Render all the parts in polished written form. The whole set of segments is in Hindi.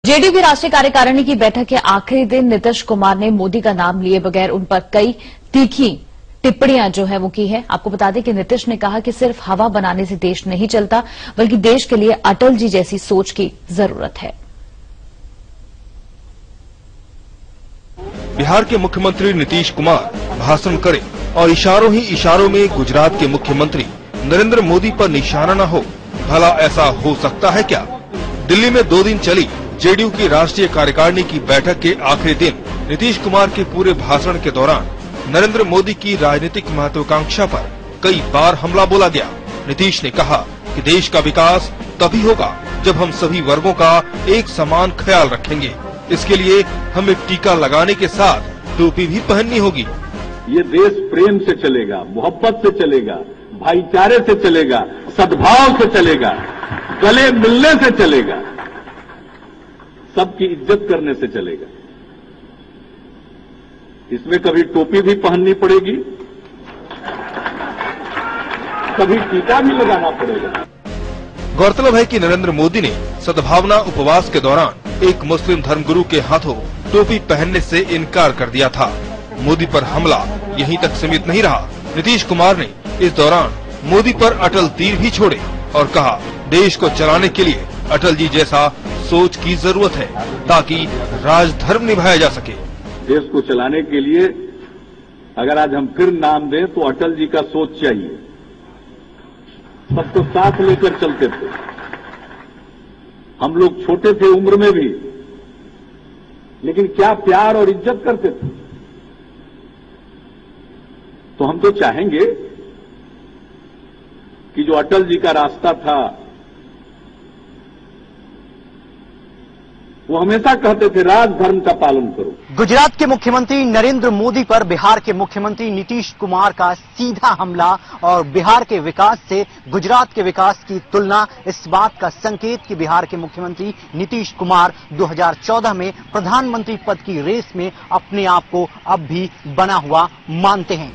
जेडीयू की राष्ट्रीय कार्यकारिणी की बैठक के आखिरी दिन नीतीश कुमार ने मोदी का नाम लिए बगैर उन पर कई तीखी टिप्पणियां जो है वो की है। आपको बता दें कि नीतीश ने कहा कि सिर्फ हवा बनाने से देश नहीं चलता, बल्कि देश के लिए अटल जी जैसी सोच की जरूरत है। बिहार के मुख्यमंत्री नीतीश कुमार भाषण करें और इशारों ही इशारों में गुजरात के मुख्यमंत्री नरेंद्र मोदी पर निशाना न हो, भला ऐसा हो सकता है क्या? दिल्ली में 2 दिन चली जेडीयू की राष्ट्रीय कार्यकारिणी की बैठक के आखिरी दिन नीतीश कुमार के पूरे भाषण के दौरान नरेंद्र मोदी की राजनीतिक महत्वाकांक्षा पर कई बार हमला बोला गया। नीतीश ने कहा कि देश का विकास तभी होगा जब हम सभी वर्गों का एक समान ख्याल रखेंगे। इसके लिए हमें टीका लगाने के साथ टोपी भी पहननी होगी। ये देश प्रेम से चलेगा, मोहब्बत से चलेगा, भाईचारे से चलेगा, सद्भाव से चलेगा, गले मिलने से चलेगा, सबकी इज्जत करने से चलेगा। इसमें कभी टोपी भी पहननी पड़ेगी, कभी टीका भी लगाना पड़ेगा। गौरतलब है कि नरेंद्र मोदी ने सद्भावना उपवास के दौरान एक मुस्लिम धर्मगुरु के हाथों टोपी पहनने से इनकार कर दिया था। मोदी पर हमला यहीं तक सीमित नहीं रहा। नीतीश कुमार ने इस दौरान मोदी पर अटल तीर भी छोड़े और कहा, देश को चलाने के लिए अटल जी जैसा सोच की जरूरत है ताकि राजधर्म निभाया जा सके। देश को चलाने के लिए अगर आज हम फिर नाम दें तो अटल जी का सोच चाहिए। सबको साथ लेकर चलते थे, हम लोग छोटे थे उम्र में भी, लेकिन क्या प्यार और इज्जत करते थे। तो हम तो चाहेंगे कि जो अटल जी का रास्ता था वो हमेशा कहते थे राजधर्म का पालन करो। गुजरात के मुख्यमंत्री नरेंद्र मोदी पर बिहार के मुख्यमंत्री नीतीश कुमार का सीधा हमला और बिहार के विकास से गुजरात के विकास की तुलना इस बात का संकेत कि बिहार के मुख्यमंत्री नीतीश कुमार 2014 में प्रधानमंत्री पद की रेस में अपने आप को अब भी बना हुआ मानते हैं।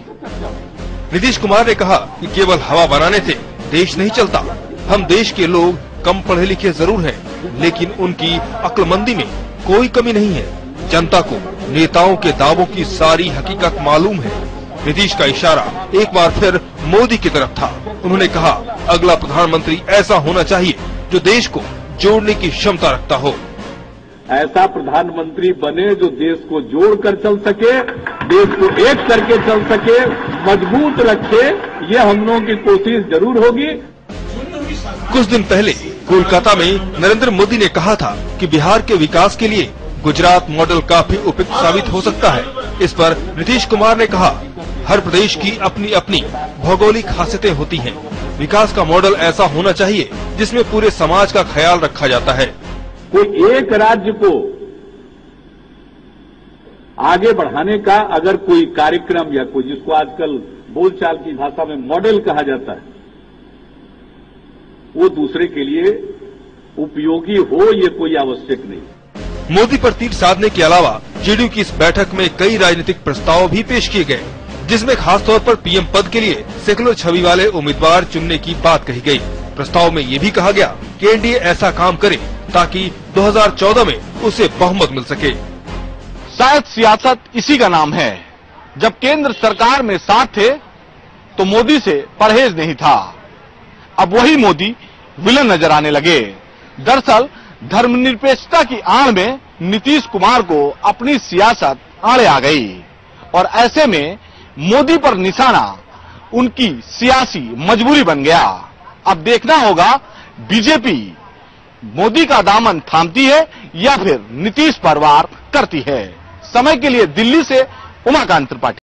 नीतीश कुमार ने कहा कि केवल हवा बनाने से देश नहीं चलता। हम देश के लोग कम पढ़े लिखे जरूर हैं, लेकिन उनकी अक्लमंदी में कोई कमी नहीं है। जनता को नेताओं के दावों की सारी हकीकत मालूम है। नीतीश का इशारा एक बार फिर मोदी की तरफ था। उन्होंने कहा, अगला प्रधानमंत्री ऐसा होना चाहिए जो देश को जोड़ने की क्षमता रखता हो। ऐसा प्रधानमंत्री बने जो देश को जोड़कर चल सके, देश को एक करके चल सके, मजबूत रखे। ये हम लोगों की कोशिश जरूर होगी। कुछ दिन पहले कोलकाता में नरेंद्र मोदी ने कहा था कि बिहार के विकास के लिए गुजरात मॉडल काफी उपयुक्त साबित हो सकता है। इस पर नीतीश कुमार ने कहा, हर प्रदेश की अपनी अपनी भौगोलिक खासियतें होती हैं। विकास का मॉडल ऐसा होना चाहिए जिसमें पूरे समाज का ख्याल रखा जाता है। कोई एक राज्य को आगे बढ़ाने का अगर कोई कार्यक्रम या कोई जिसको आजकल बोलचाल की भाषा में मॉडल कहा जाता है, वो दूसरे के लिए उपयोगी हो, ये कोई आवश्यक नहीं। मोदी पर तीर साधने के अलावा जेडीयू की इस बैठक में कई राजनीतिक प्रस्ताव भी पेश किए गए, जिसमें खासतौर पर पीएम पद के लिए सेकुलर छवि वाले उम्मीदवार चुनने की बात कही गई। प्रस्ताव में ये भी कहा गया कि एनडीए ऐसा काम करे ताकि 2014 में उसे बहुमत मिल सके। शायद सियासत इसी का नाम है। जब केंद्र सरकार में साथ थे तो मोदी से परहेज नहीं था। अब वही मोदी विलन नजर आने लगे। दरअसल धर्मनिरपेक्षता की आड़ में नीतीश कुमार को अपनी सियासत आड़े आ गई और ऐसे में मोदी पर निशाना उनकी सियासी मजबूरी बन गया। अब देखना होगा बीजेपी मोदी का दामन थामती है या फिर नीतीश पर वार करती है। समय के लिए दिल्ली से उमाकांत त्रिपाठी।